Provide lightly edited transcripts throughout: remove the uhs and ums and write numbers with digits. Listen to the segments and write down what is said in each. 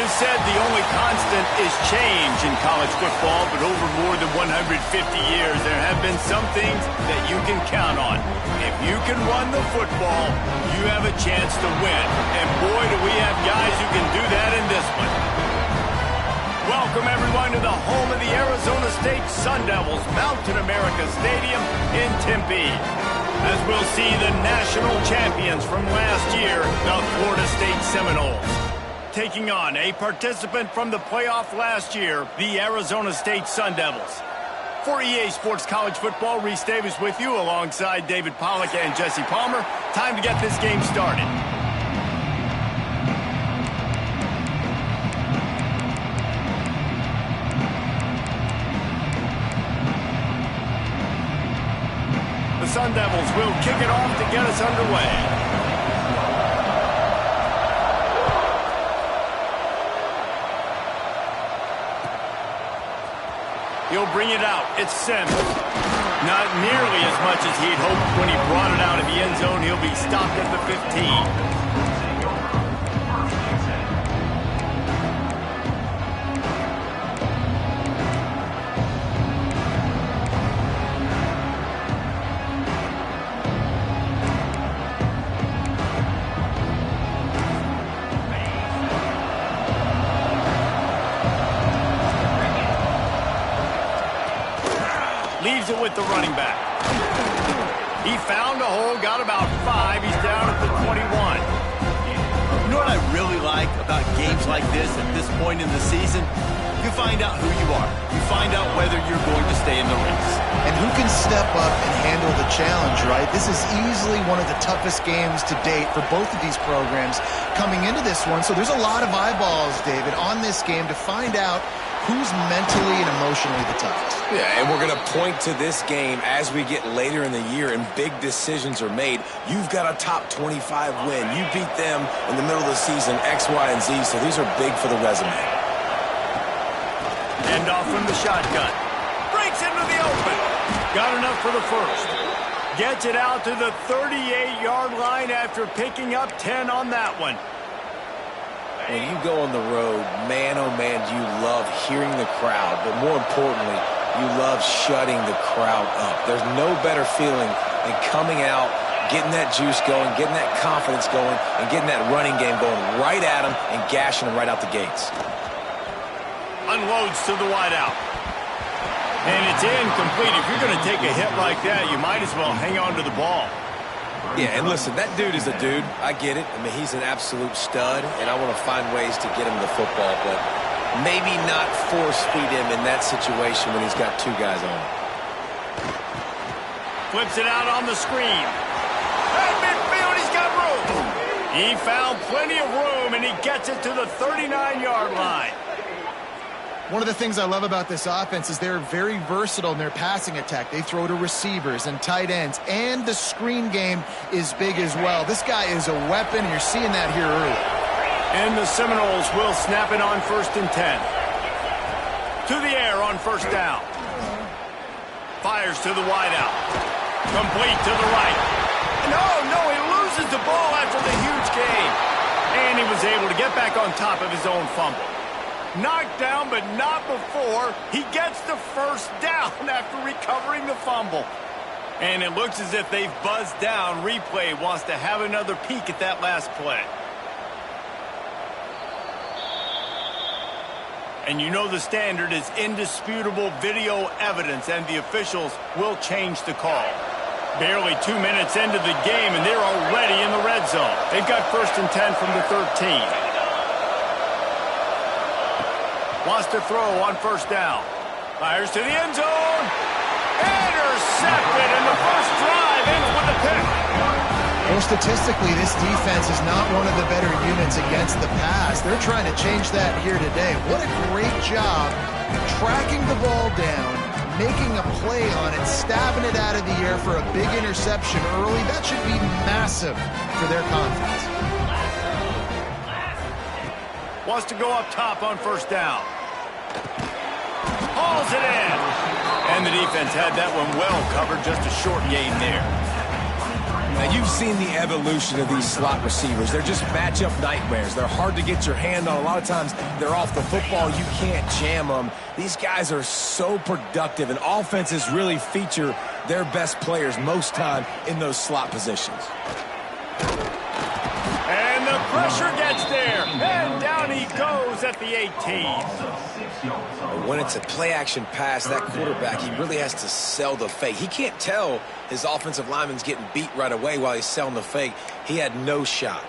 is said the only constant is change in college football, but over more than 150 years, there have been some things that you can count on. If you can run the football, you have a chance to win. And boy, do we have guys who can do that in this one. Welcome, everyone, to the home of the Arizona State Sun Devils, Mountain America Stadium in Tempe, as we'll see the national champions from last year, the Florida State Seminoles, taking on a participant from the playoff last year, the Arizona State Sun Devils. For EA Sports College Football, Reese Davis with you alongside David Pollack and Jesse Palmer. Time to get this game started. The Sun Devils will kick it off to get us underway. He'll bring it out. It's Sims. Not nearly as much as he'd hoped when he brought it out of the end zone. He'll be stopped at the 15. Leaves it with the running back. He found a hole, got about 5. He's down at the 21. You know what I really like about games like this at this point in the season? You find out who you are. You find out whether you're going to stay in the race. And who can step up and handle the challenge, right? This is easily one of the toughest games to date for both of these programs coming into this one. So there's a lot of eyeballs, David, on this game to find out who's mentally and emotionally the toughest. Yeah, and we're going to point to this game as we get later in the year and big decisions are made. You've got a top 25 win. You beat them in the middle of the season, X, Y, and Z, so these are big for the resume. End off from the shotgun. Breaks into the open. Got enough for the first. Gets it out to the 38-yard line after picking up 10 on that one. When you go on the road, man, oh man, do you love hearing the crowd, but more importantly, you love shutting the crowd up. There's no better feeling than coming out, getting that juice going, getting that confidence going, and getting that running game going right at them and gashing them right out the gates. Unloads to the wideout. And it's incomplete. If you're going to take a hit like that, you might as well hang on to the ball. Yeah, and listen, that dude is a dude. I get it. I mean, he's an absolute stud, and I want to find ways to get him the football, but maybe not force-feed him in that situation when he's got 2 guys on him. Flips it out on the screen. At midfield, he's got room. He found plenty of room, and he gets it to the 39-yard line. One of the things I love about this offense is they're very versatile in their passing attack. They throw to receivers and tight ends, and the screen game is big as well. This guy is a weapon, and you're seeing that here early. And the Seminoles will snap it on 1st and 10. To the air on 1st down. Fires to the wideout. Complete to the right. No, he loses the ball after the huge gain. And he was able to get back on top of his own fumble. Knocked down, but not before. He gets the 1st down after recovering the fumble. And it looks as if they've buzzed down. Replay wants to have another peek at that last play. And you know the standard is indisputable video evidence, and the officials will change the call. Barely 2 minutes into the game, and they're already in the red zone. They've got 1st and 10 from the 13. Wants to throw on 1st down. Fires to the end zone. Intercepted, and the first drive ends with a pick. Well, statistically, this defense is not one of the better units against the pass. They're trying to change that here today. What a great job tracking the ball down, making a play on it, stabbing it out of the air for a big interception early. That should be massive for their confidence. Wants to go up top on 1st down. Hauls it in. And the defense had that one well covered. Just a short gain there. Now, you've seen the evolution of these slot receivers. They're just matchup nightmares. They're hard to get your hand on. A lot of times, they're off the football. You can't jam them. These guys are so productive, and offenses really feature their best players most time in those slot positions. And the pressure gets there, and down he goes at the 18. When it's a play-action pass, that quarterback, he really has to sell the fake. He can't tell his offensive lineman's getting beat right away while he's selling the fake. He had no shot.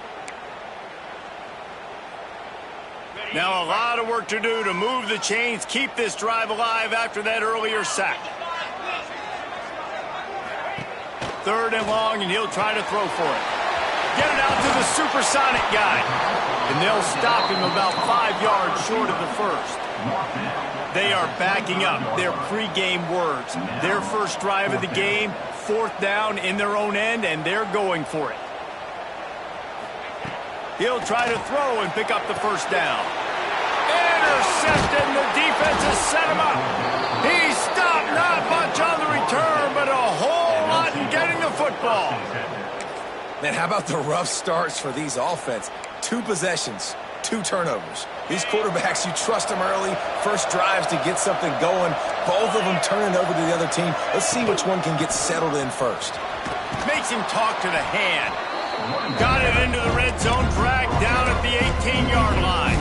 Now a lot of work to do to move the chains, keep this drive alive after that earlier sack. 3rd and long, and he'll try to throw for it. Get it out to the supersonic guy. And they'll stop him about 5 yards short of the first. They are backing up their pregame words. Their first drive of the game, 4th down in their own end, and they're going for it. He'll try to throw and pick up the first down. Intercepted, and the defense has set him up. He stopped, not much on the return, but a whole lot in getting the football. Man, how about the rough starts for these offense? 2 possessions, 2 turnovers. These quarterbacks, you trust them early, first drives to get something going. Both of them turning over to the other team. Let's see which one can get settled in first. Makes him talk to the hand. Got it into the red zone, dragged down at the 18-yard line.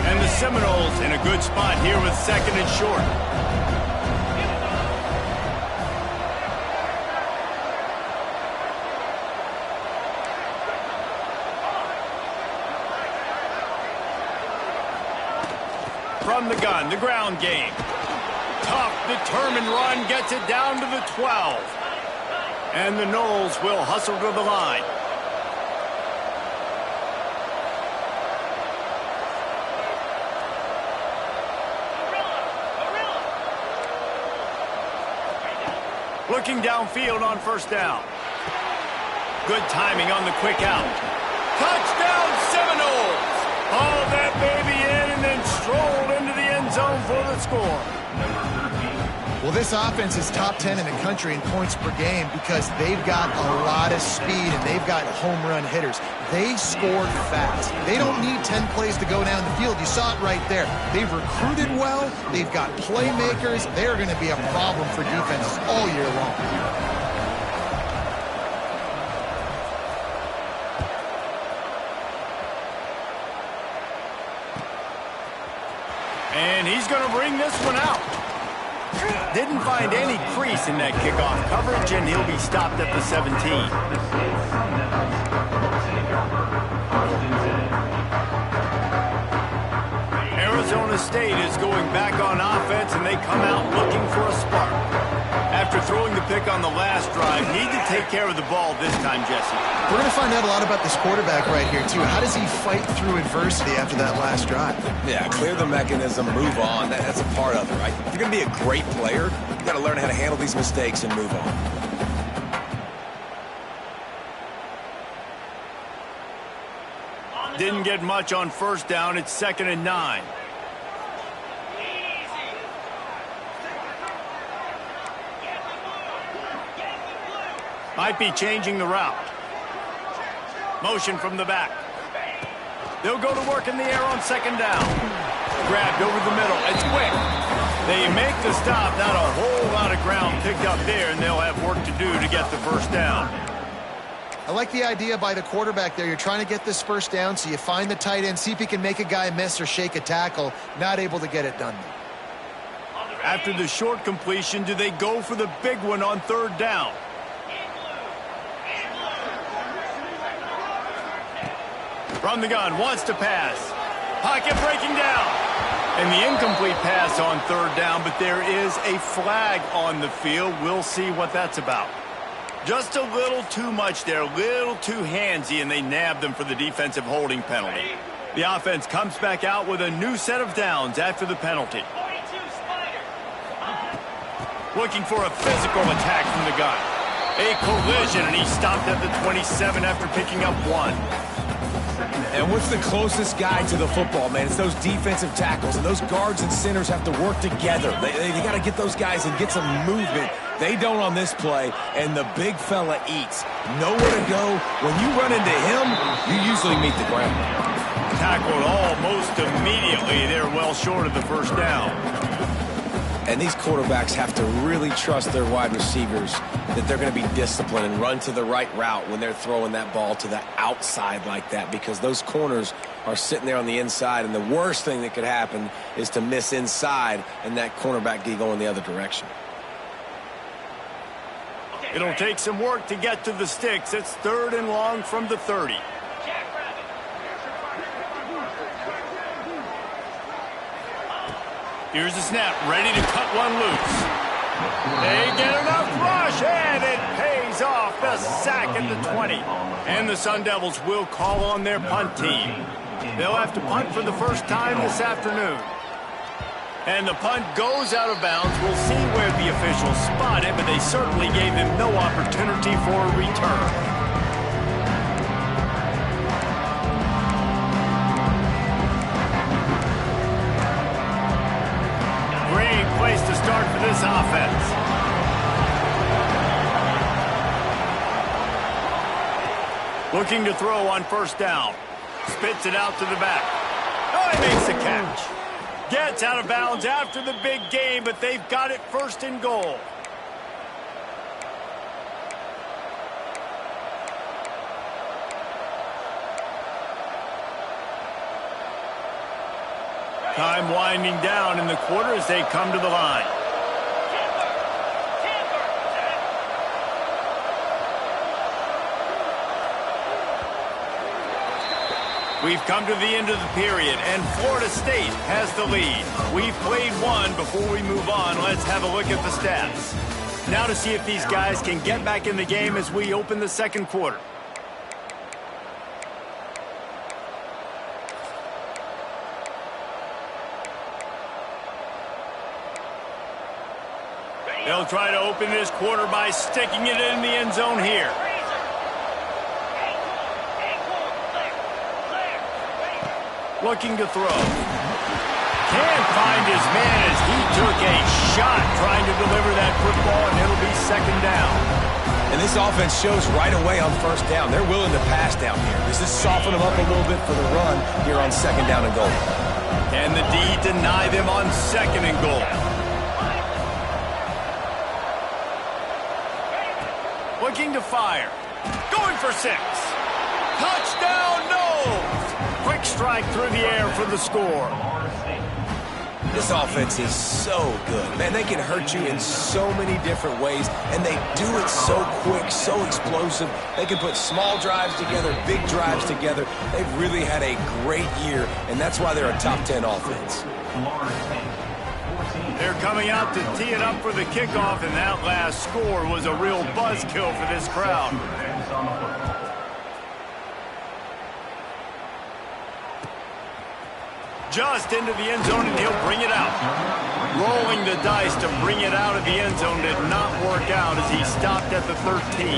And the Seminoles in a good spot here with 2nd and short. From the gun, the ground game. Tough, determined run, gets it down to the 12. And the Noles will hustle to the line. Looking downfield on 1st down. Good timing on the quick out. Touchdown Seminoles! Hauled that baby in and then strolled into the end zone for the score. Well, this offense is top 10 in the country in points per game because they've got a lot of speed and they've got home run hitters. They scored fast. They don't need 10 plays to go down the field. You saw it right there. They've recruited well. They've got playmakers. They're going to be a problem for defenses all year long. And he's going to bring this one out. Didn't find any crease in that kickoff coverage, and he'll be stopped at the 17. Arizona State is going back on offense, and they come out looking for a spark. After throwing the pick on the last drive, need to take care of the ball this time, Jesse. We're going to find out a lot about this quarterback right here, too. How does he fight through adversity after that last drive? Yeah, clear the mechanism, move on. That's a part of it, right? If you're going to be a great player, you got to learn how to handle these mistakes and move on. Didn't get much on 1st down. It's 2nd and 9. Might be changing the route. Motion from the back. They'll go to work in the air on 2nd down. Grabbed over the middle. It's quick. They make the stop. Not a whole lot of ground picked up there, and they'll have work to do to get the 1st down. I like the idea by the quarterback there. You're trying to get this 1st down, so you find the tight end, see if he can make a guy miss or shake a tackle. Not able to get it done. After the short completion, do they go for the big one on 3rd down? From the gun, wants to pass. Pocket breaking down. And the incomplete pass on 3rd down, but there is a flag on the field. We'll see what that's about. Just a little too much there, a little too handsy, and they nabbed them for the defensive holding penalty. The offense comes back out with a new set of downs after the penalty. Looking for a physical attack from the gun. A collision, and he stopped at the 27 after picking up 1. And what's the closest guy to the football, man? It's those defensive tackles, and those guards and centers have to work together. They got to get those guys and get some movement. They don't on this play, and the big fella eats. Nowhere to go. When you run into him, you usually meet the ground. Tackled almost immediately. They're well short of the first down. And these quarterbacks have to really trust their wide receivers that they're going to be disciplined and run to the right route when they're throwing that ball to the outside like that, because those corners are sitting there on the inside, and the worst thing that could happen is to miss inside and that cornerback be going the other direction. It'll take some work to get to the sticks. It's 3rd and long from the 30. Here's the snap, ready to cut one loose. They get enough rush, and it pays off. The sack at the 20. And the Sun Devils will call on their punt team. They'll have to punt for the first time this afternoon. And the punt goes out of bounds. We'll see where the officials spot it, but they certainly gave him no opportunity for a return. Place to start for this offense. Looking to throw on first down. Spits it out to the back. Oh, he makes the catch. Gets out of bounds after the big game, but they've got it 1st and goal. Time winding down in the quarter as they come to the line. We've come to the end of the period, and Florida State has the lead. We've played one. Before we move on, let's have a look at the stats. Now to see if these guys can get back in the game as we open the second quarter. They'll try to open this quarter by sticking it in the end zone here. Looking to throw. Can't find his man as he took a shot trying to deliver that football, and it'll be 2nd down. And this offense shows right away on first down. They're willing to pass down here. This is soften them up a little bit for the run here on 2nd down and goal. Can the D deny them on 2nd and goal? Looking to fire. Going for 6. Touchdown, no! Quick strike through the air for the score. This offense is so good. Man, they can hurt you in so many different ways, and they do it so quick, so explosive. They can put small drives together, big drives together. They've really had a great year, and that's why they're a top 10 offense. They're coming out to tee it up for the kickoff, and that last score was a real buzzkill for this crowd. Just into the end zone, and he'll bring it out. Rolling the dice to bring it out of the end zone did not work out as he stopped at the 13.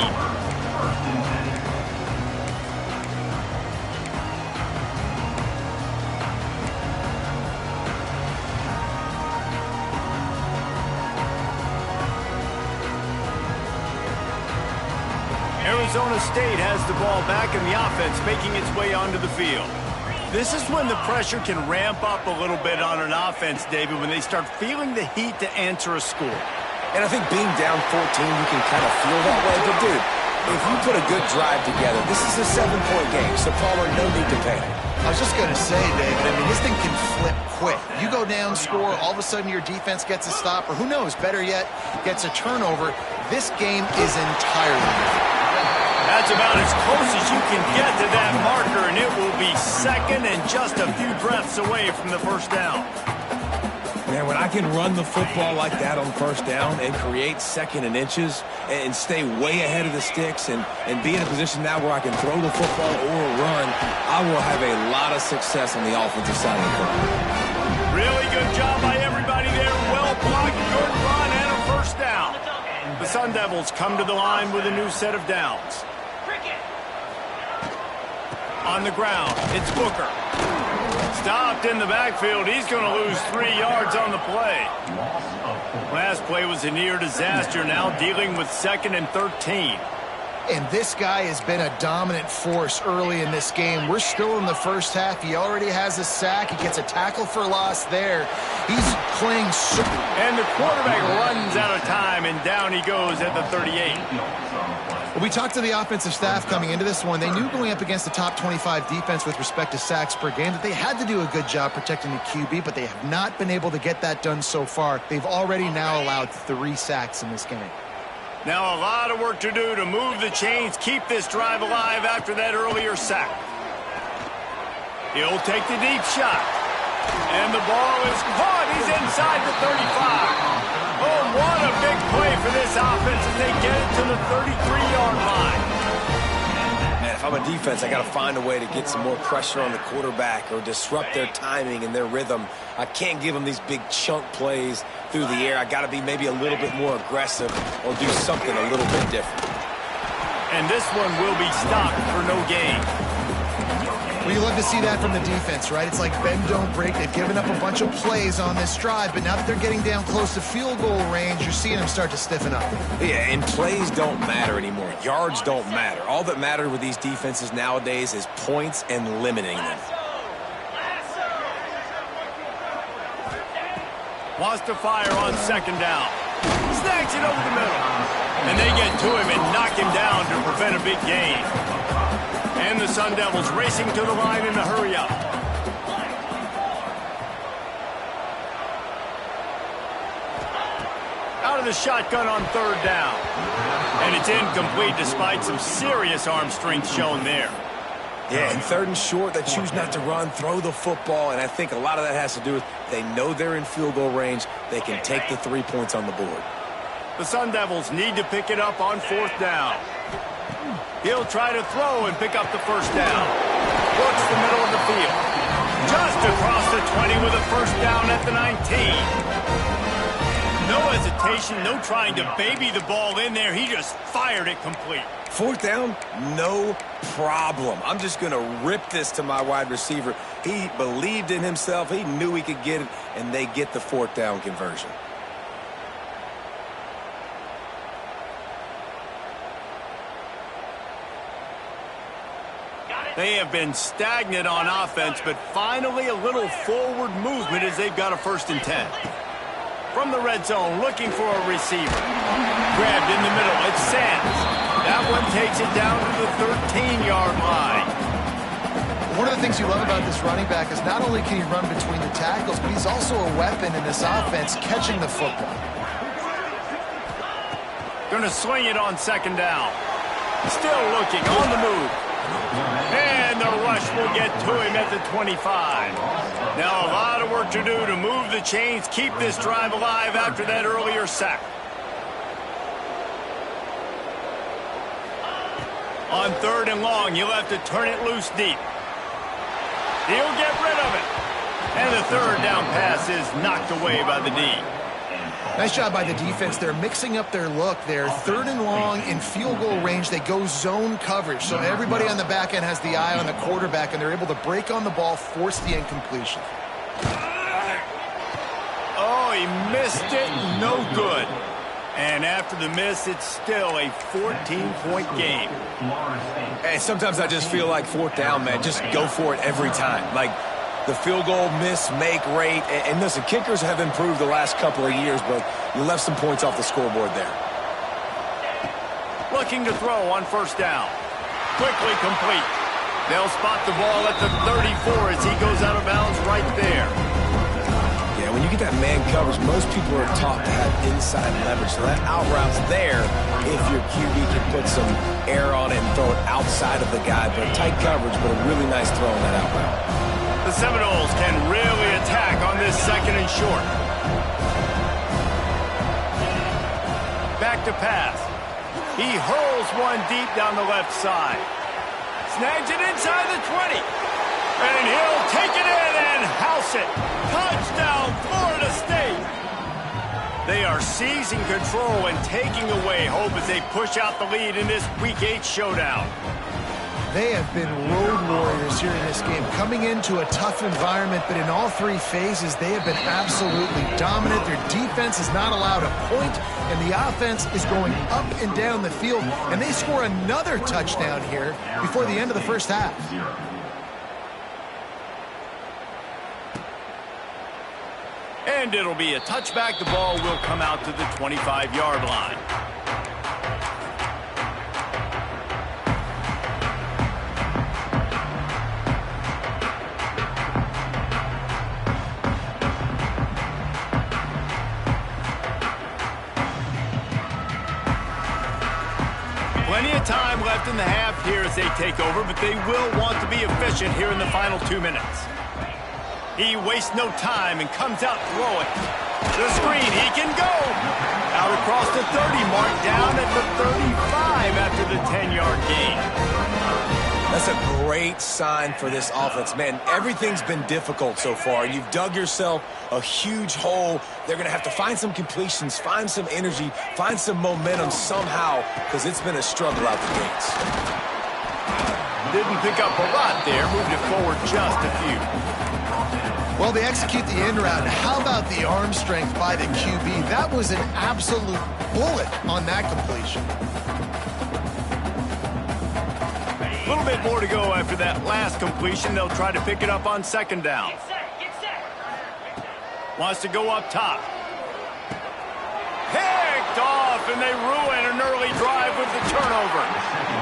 Arizona State has the ball back, and the offense making its way onto the field. This is when the pressure can ramp up a little bit on an offense, David, when they start feeling the heat to answer a score. And I think being down 14, you can kind of feel that way. But, dude, if you put a good drive together, this is a 7-point game, so Palmer, no need to panic. I was just going to say, David, I mean, this thing can flip quick. You go down, score, all of a sudden your defense gets a stop, or who knows, better yet, gets a turnover. This game is entirely different. That's about as close as you can get to that marker, and it will be 2nd and just a few breaths away from the first down. Man, when I can run the football like that on first down and create 2nd and inches and stay way ahead of the sticks and be in a position now where I can throw the football or run, I will have a lot of success on the offensive side of the ball. Really good job by everybody there. Well blocked, good run, and a first down. The Sun Devils come to the line with a new set of downs. On the ground, it's Booker. Stopped in the backfield. He's going to lose 3 yards on the play. Last play was a near disaster. Now dealing with 2nd and 13. And this guy has been a dominant force early in this game. We're still in the first half. He already has a sack. He gets a tackle for loss there. He's playing super. And the quarterback runs out of time, and down he goes at the 38. Well, we talked to the offensive staff coming into this one. They knew going up against the top 25 defense with respect to sacks per game that they had to do a good job protecting the QB, but they have not been able to get that done so far. They've already now allowed 3 sacks in this game. Now a lot of work to do to move the chains, keep this drive alive after that earlier sack. He'll take the deep shot. And the ball is caught. He's inside the 35. Oh, what a big play for this offense as they get it to the 33-yard line. Man, if I'm a defense, I got to find a way to get some more pressure on the quarterback or disrupt their timing and their rhythm. I can't give them these big chunk plays through the air. I got to be maybe a little bit more aggressive or do something a little bit different. And this one will be stopped for no gain. Well, you love to see that from the defense, right? It's like bend, don't break. They've given up a bunch of plays on this drive, but now that they're getting down close to field goal range, you're seeing them start to stiffen up. Yeah, and plays don't matter anymore. Yards don't matter. All that matters with these defenses nowadays is points and limiting them. Wants to fire on 2nd down. Snags it over the middle. And they get to him and knock him down to prevent a big gain. And the Sun Devils racing to the line in a hurry-up. Out of the shotgun on 3rd down. And it's incomplete despite some serious arm strength shown there. Yeah, and 3rd and short, they choose not to run, throw the football, and I think a lot of that has to do with they know they're in field goal range. They can take the 3 points on the board. The Sun Devils need to pick it up on 4th down. He'll try to throw and pick up the 1st down. Works the middle of the field. Just across the 20 with a 1st down at the 19. No hesitation, no trying to baby the ball in there. He just fired it complete. 4th down, no problem. I'm just going to rip this to my wide receiver. He believed in himself. He knew he could get it, and they get the 4th down conversion. They have been stagnant on offense, but finally a little forward movement as they've got a 1st and 10. From the red zone, looking for a receiver. Grabbed in the middle, it's Sands. That one takes it down to the 13-yard line. One of the things you love about this running back is not only can he run between the tackles, but he's also a weapon in this offense catching the football. Going to swing it on 2nd down. Still looking, on the move. And the rush will get to him at the 25. Now a lot of work to do to move the chains, keep this drive alive after that earlier sack. On 3rd and long, he'll have to turn it loose deep. He'll get rid of it. And the 3rd down pass is knocked away by the D. Nice job by the defense. They're mixing up their look there. 3rd and long in field goal range. They go zone coverage. So everybody on the back end has the eye on the quarterback, and they're able to break on the ball, force the incompletion. Oh, he missed it. No good. And after the miss, it's still a 14-point game. And sometimes I just feel like 4th down, man. Just go for it every time. Like, the field goal miss-make rate. And listen, kickers have improved the last couple of years, but you left some points off the scoreboard there. Looking to throw on 1st down. Quickly complete. They'll spot the ball at the 34 as he goes out of bounds right there. Yeah, when you get that man coverage, most people are taught to have inside leverage. So that out route's there if your QB can put some air on it and throw it outside of the guy. But tight coverage, but a really nice throw on that out route. The Seminoles can really attack on this 2nd and short. Back to pass. He hurls one deep down the left side. Snags it inside the 20. And he'll take it in and house it. Touchdown, Florida State. They are seizing control and taking away hope as they push out the lead in this Week 8 showdown. They have been road warriors positives here in this game. Coming into a tough environment, but in all three phases, they have been absolutely dominant. Their defense is not allowed a point, and the offense is going up and down the field. And they score another touchdown here before the end of the first half. And it'll be a touchback. The ball will come out to the 25-yard line. Plenty of time left in the half here as they take over, but they will want to be efficient here in the final 2 minutes. He wastes no time and comes out throwing. The screen, he can go. Out across the 30, mark down at the 35 after the 10-yard gain. That's a great sign for this offense. Man, everything's been difficult so far. You've dug yourself a huge hole. They're going to have to find some completions, find some energy, find some momentum somehow, because it's been a struggle out the gates. Didn't pick up a lot there, moved it forward just a few. Well, they execute the end route. How about the arm strength by the QB? That was an absolute bullet on that completion. A little bit more to go after that last completion. They'll try to pick it up on second down. Wants to go up top. Picked off, and they ruin an early drive with the turnover.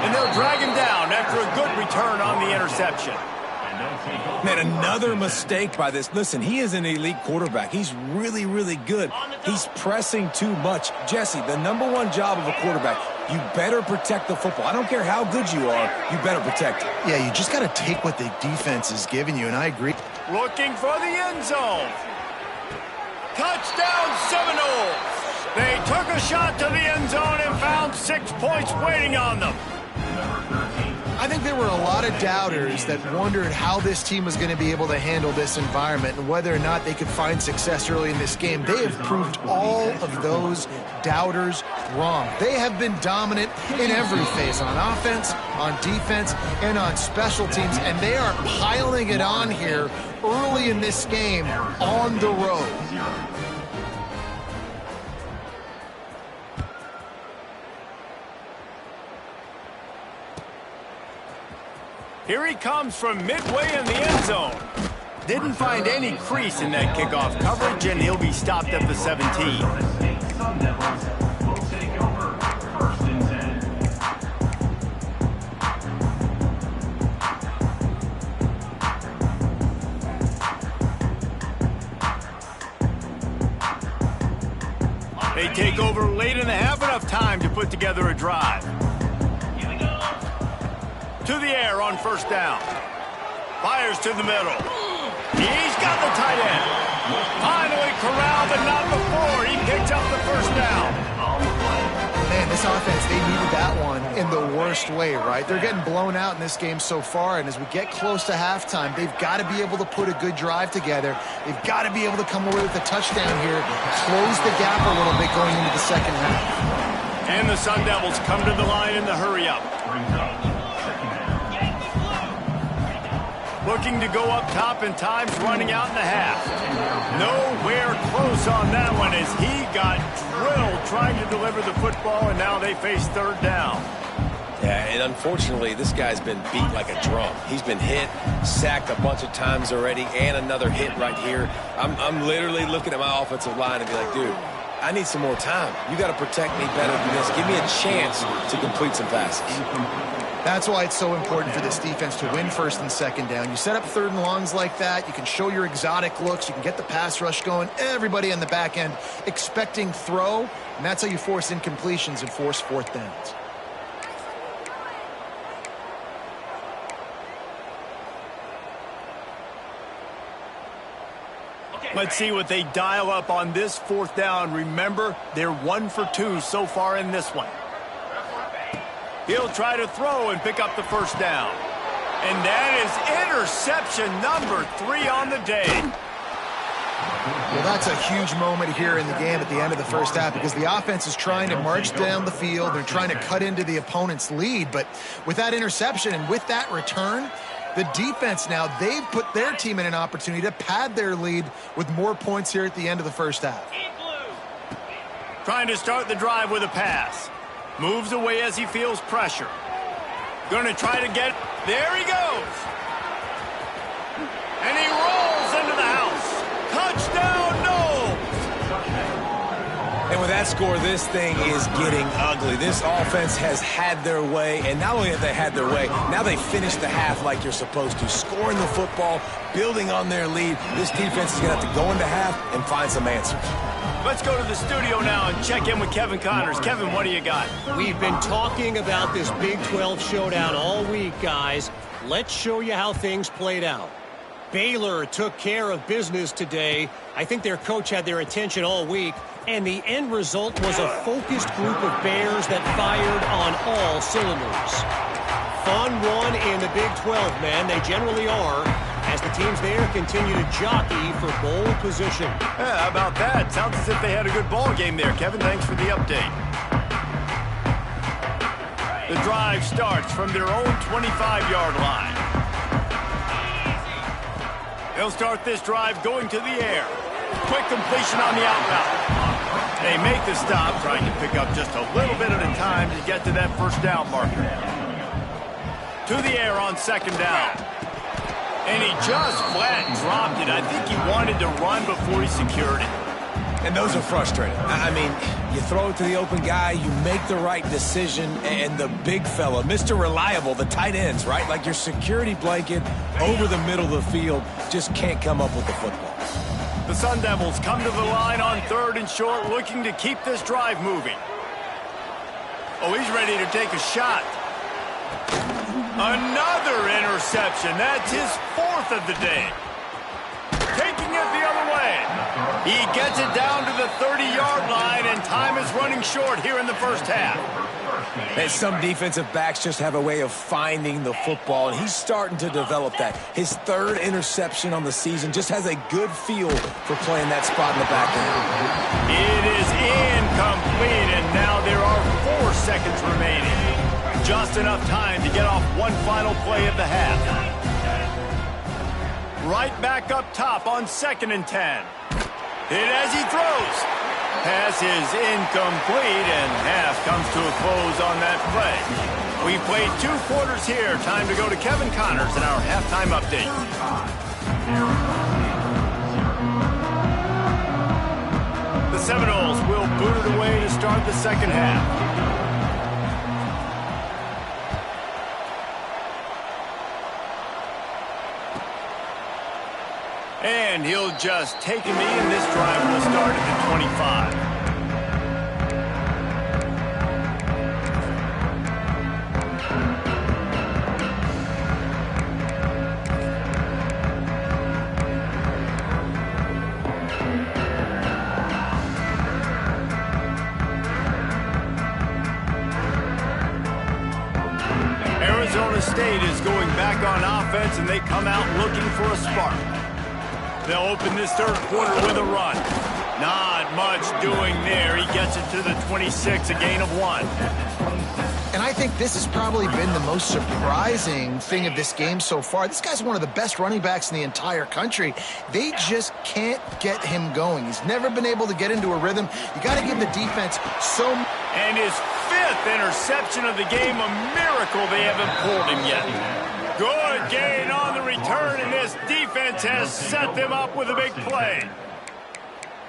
And they'll drag him down after a good return on the interception. Man, another mistake by this. Listen, he is an elite quarterback. He's really, really good. He's pressing too much. Jesse, the #1 job of a quarterback, you better protect the football. I don't care how good you are, you better protect it. Yeah, you just got to take what the defense is giving you, and I agree. Looking for the end zone. Touchdown Seminoles. They took a shot to the end zone and found 6 points waiting on them. I think there were a lot of doubters that wondered how this team was going to be able to handle this environment and whether or not they could find success early in this game. They have proved all of those doubters wrong. They have been dominant in every phase, on offense, on defense, and on special teams, and they are piling it on here early in this game on the road. Here he comes from midway in the end zone. Didn't find any crease in that kickoff coverage, and he'll be stopped at the 17. They take over late in the half, enough time to put together a drive. To the air on first down. Fires to the middle. He's got the tight end. Finally corralled, but not before. He picks up the first down. Man, this offense, they needed that one in the worst way, right? They're getting blown out in this game so far, and as we get close to halftime, they've got to be able to put a good drive together. They've got to be able to come away with a touchdown here, close the gap a little bit going into the second half. And the Sun Devils come to the line in the hurry-up. Looking to go up top, and time's running out in the half. Nowhere close on that one as he got drilled trying to deliver the football, and now they face third down. Yeah, and unfortunately, this guy's been beat like a drum. He's been hit, sacked a bunch of times already, and another hit right here. I'm literally looking at my offensive line and be like, dude, I need some more time. You got to protect me better than this. Give me a chance to complete some passes. That's why it's so important for this defense to win first and second down. You set up third and longs like that, you can show your exotic looks, you can get the pass rush going, everybody on the back end expecting throw, and that's how you force incompletions and force fourth downs. Let's see what they dial up on this fourth down. Remember, they're 1 for 2 so far in this one. He'll try to throw and pick up the first down. And that is interception number 3 on the day. Well, that's a huge moment here in the game at the end of the first half because the offense is trying to march down the field. They're trying to cut into the opponent's lead. But with that interception and with that return, The defense now, they've put their team in an opportunity to pad their lead with more points here at the end of the first half. Trying to start the drive with a pass. Moves away as he feels pressure. Going to try to get... There he goes! And he rolls into the house. Touchdown, Knowles! And with that score, this thing is getting ugly. This offense has had their way, and not only have they had their way, now they finish the half like you're supposed to, scoring the football, building on their lead. This defense is going to have to go into half and find some answers. Let's go to the studio now and check in with Kevin Connors. Kevin, what do you got? We've been talking about this Big 12 showdown all week, guys. Let's show you how things played out. Baylor took care of business today. I think their coach had their attention all week, and the end result was a focused group of Bears that fired on all cylinders. Fun one in the Big 12, man. They generally are, as the teams there continue to jockey for bowl position. Yeah, how about that? Sounds as if they had a good ball game there. Kevin, thanks for the update. The drive starts from their own 25-yard line. They'll start this drive going to the air. Quick completion on the outbound. They make the stop, trying to pick up just a little bit at a time to get to that first down marker. To the air on second down. And he just flat dropped it. I think he wanted to run before he secured it. And those are frustrating. I mean, you throw it to the open guy, you make the right decision, and the big fella, Mr. Reliable, the tight ends, right? Like your security blanket over the middle of the field, just can't come up with the football. The Sun Devils come to the line on 3rd and short, looking to keep this drive moving. Oh, he's ready to take a shot. Another interception. That's his 4th of the day. Taking it the other way. He gets it down to the 30-yard line, and time is running short here in the first half. And some defensive backs just have a way of finding the football, and he's starting to develop that. His 3rd interception on the season, just has a good feel for playing that spot in the back end. It is incomplete, and now there are 4 seconds remaining. Just enough time to get off one final play of the half. Right back up top on 2nd and 10. Hit as he throws. Pass is incomplete, and half comes to a close on that play. We played 2 quarters here. Time to go to Kevin Connors in our halftime update. The Seminoles will boot it away to start the second half. And he'll just take him in. This drive will start at the 25. Arizona State is going back on offense, and they come out looking for a spark. They'll open this 3rd quarter with a run. Not much doing there. He gets it to the 26, a gain of 1. And I think this has probably been the most surprising thing of this game so far. This guy's one of the best running backs in the entire country. They just can't get him going. He's never been able to get into a rhythm. You got to give the defense so much. And his 5th interception of the game, a miracle they haven't pulled him yet. Good gain on the return, and this defense has set them up with a big play.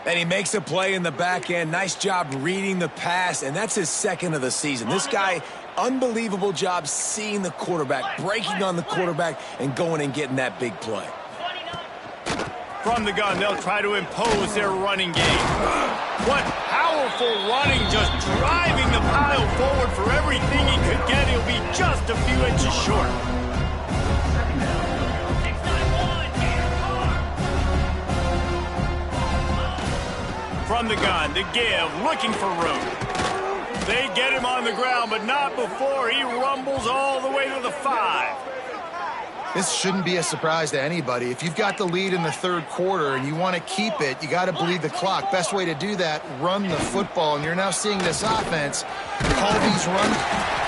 And he makes a play in the back end. Nice job reading the pass, and that's his 2nd of the season. This guy, unbelievable job seeing the quarterback, breaking on the quarterback, and going and getting that big play. From the gun, they'll try to impose their running game. What powerful running, just driving the pile forward for everything he could get. He'll be just a few inches short. From the gun, the give, looking for room. They get him on the ground, but not before he rumbles all the way to the 5. This shouldn't be a surprise to anybody. If you've got the lead in the 3rd quarter and you want to keep it, you got to bleed the clock. Best way to do that, run the football. And you're now seeing this offense call these runs.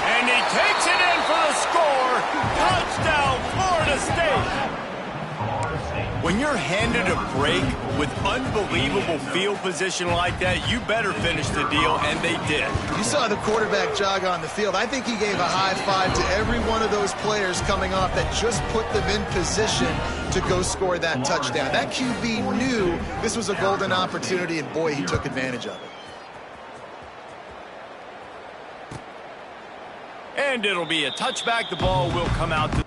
And he takes it in for the score. Touchdown, Florida State. When you're handed a break with unbelievable field position like that, you better finish the deal, and they did. You saw the quarterback jog on the field. I think he gave a high five to every one of those players coming off that just put them in position to go score that touchdown. That QB knew this was a golden opportunity, and boy, he took advantage of it. And it'll be a touchback. The ball will come out to...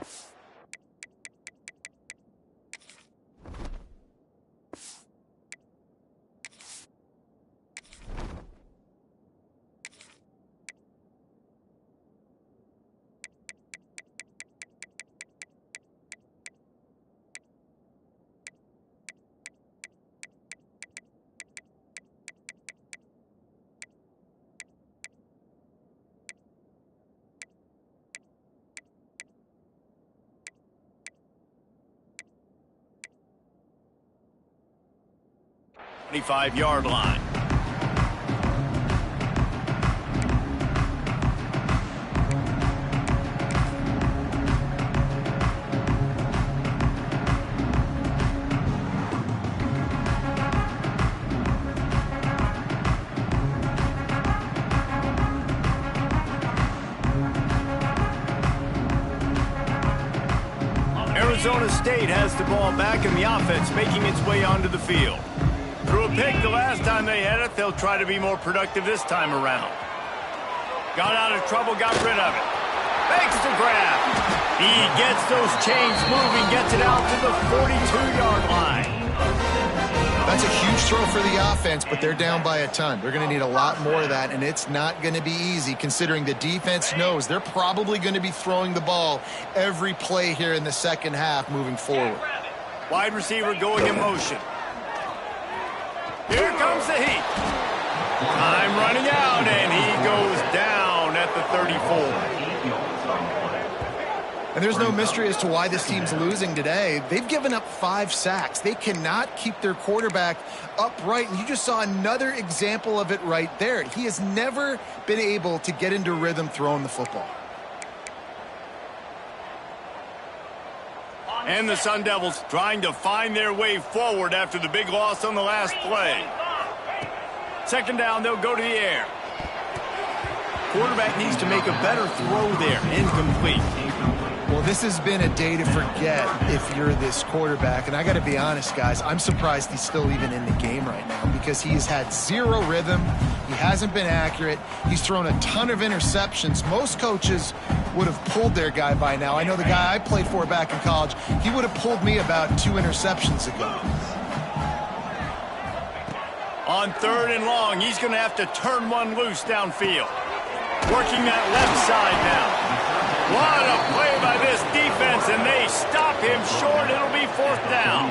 the 25-yard line. Arizona State has the ball back in the offense, making its way onto the field. Threw a pick the last time they had it. They'll try to be more productive this time around. Got out of trouble, got rid of it. Makes the grab. He gets those chains moving, gets it out to the 42-yard line. That's a huge throw for the offense, but they're down by a ton. They're going to need a lot more of that, and it's not going to be easy considering the defense knows they're probably going to be throwing the ball every play here in the second half moving forward. Wide receiver going in motion. Here comes the heat. Time running out, and he goes down at the 34. And there's no mystery as to why this team's losing today. They've given up 5 sacks. They cannot keep their quarterback upright. And you just saw another example of it right there. He has never been able to get into rhythm throwing the football. And the Sun Devils trying to find their way forward after the big loss on the last play. Second down, they'll go to the air. Quarterback needs to make a better throw there. Incomplete. Well, this has been a day to forget if you're this quarterback. And I got to be honest, guys, I'm surprised he's still even in the game right now because he has had zero rhythm. He hasn't been accurate. He's thrown a ton of interceptions. Most coaches would have pulled their guy by now. I know the guy I played for back in college, he would have pulled me about 2 interceptions ago. On 3rd and long, he's going to have to turn one loose downfield. Working that left side now. What a play by this defense, and they stop him short. It'll be 4th down.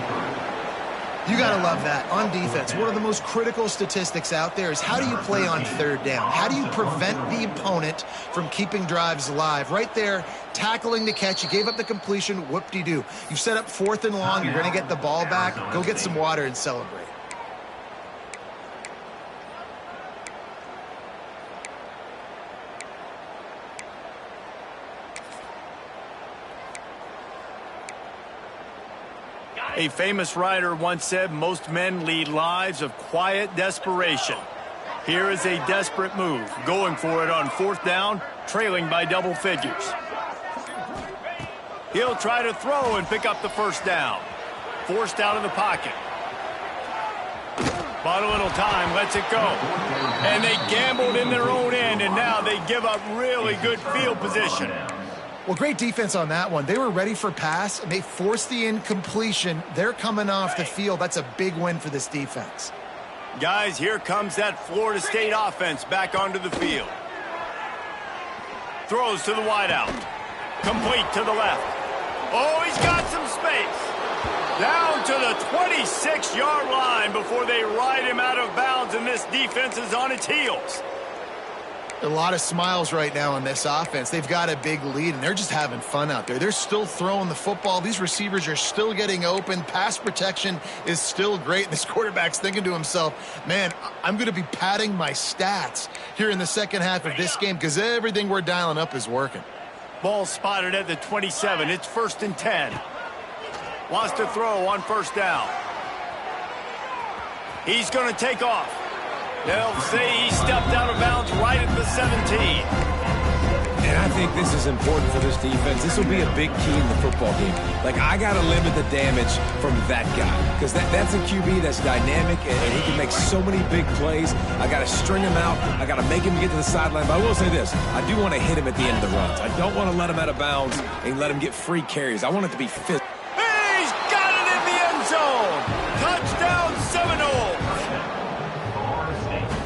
You got to love that. On defense, one of the most critical statistics out there is how do you play on 3rd down? How do you prevent the opponent from keeping drives alive? Right there, tackling the catch. You gave up the completion. Whoop-de-doo. You set up 4th and long. You're going to get the ball back. Go get some water and celebrate. A famous writer once said, most men lead lives of quiet desperation. Here is a desperate move, going for it on 4th down, trailing by double figures. He'll try to throw and pick up the 1st down. Forced out of the pocket. Bought a little time, lets it go. And they gambled in their own end, and now they give up really good field position. Well, great defense on that one. They were ready for pass, and they forced the incompletion. They're coming off the field. That's a big win for this defense. Guys, here comes that Florida State offense back onto the field. Throws to the wideout. Complete to the left. Oh, he's got some space. Down to the 26-yard line before they ride him out of bounds, and this defense is on its heels. A lot of smiles right now on this offense. They've got a big lead, and they're just having fun out there. They're still throwing the football. These receivers are still getting open. Pass protection is still great. This quarterback's thinking to himself, man, I'm going to be padding my stats here in the second half of this game because everything we're dialing up is working. Ball spotted at the 27. It's 1st and 10. Wants to throw on first down. He's going to take off. They'll say he stepped out of bounds right at the 17. And I think this is important for this defense. This will be a big key in the football game. Like, I got to limit the damage from that guy because that's a QB that's dynamic and he can make so many big plays. I got to string him out. I got to make him get to the sideline. But I will say this. I do want to hit him at the end of the runs. I don't want to let him out of bounds and let him get free carries. I want it to be physical. He's got it in the end zone. Touchdown Seminoles.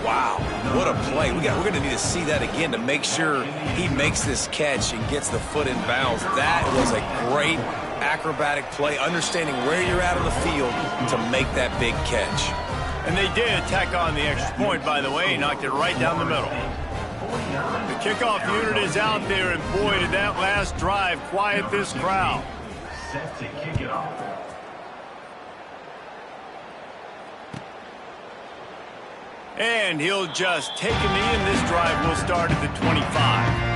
Wow, what a play. We're going to need to see that again to make sure he makes this catch and gets the foot in bounds. That was a great acrobatic play, understanding where you're at on the field to make that big catch. And they did tack on the extra point, by the way. Knocked it right down the middle. The kickoff unit is out there, and boy, did that last drive quiet this crowd. Set to kick it off. And he'll just take a knee, and this drive will start at the 25.